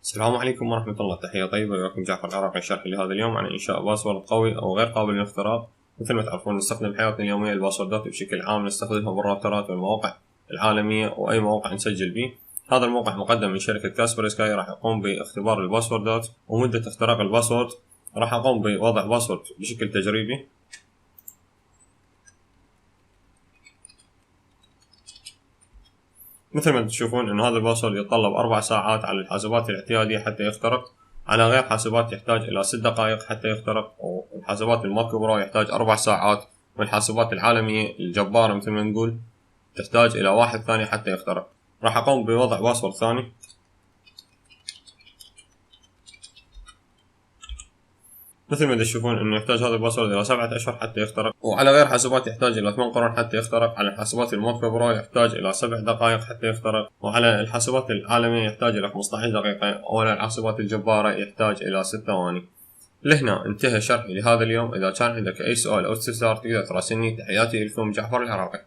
السلام عليكم ورحمة الله. تحية طيبة، وياكم جعفر العراقي. شرحي لهذا اليوم عن إنشاء باسورد قوي أو غير قابل للاختراق. مثل ما تعرفون نستخدم بحياتنا اليومية الباسوردات بشكل عام، نستخدمها بالراوترات والمواقع العالمية وأي موقع نسجل به. هذا الموقع مقدم من شركة كاسبرسكاي، راح يقوم باختبار الباسوردات ومدة اختراق الباسورد. راح أقوم بوضع باسورد بشكل تجريبي. مثل ما تشوفون إن هذا الباسورد يتطلب 4 ساعات على الحاسوبات الاعتيادية حتى يخترق، على غير حاسوبات يحتاج إلى 6 دقائق حتى يخترق، والحاسوبات الماك برو يحتاج 4 ساعات، والحاسوبات العالمية الجبارة مثل ما نقول تحتاج إلى 1 ثانية حتى يخترق. راح أقوم بوضع باسورد ثاني. مثل ما تشوفون انه يحتاج هذا الباسورد الى 7 اشهر حتى يخترق، وعلى غير حاسوبات يحتاج الى 8 قرون حتى يخترق. على الحاسوبات الماك برو يحتاج الى 7 دقائق حتى يخترق، وعلى الحاسوبات العالمية يحتاج الى 15 دقيقة، وعلى الحاسوبات الجبارة يحتاج الى 6 ثواني. لهنا انتهى شرحي لهذا اليوم. اذا كان عندك اي سؤال او استفسار تقدر تراسلني. تحياتي لكم، جعفر العراقي.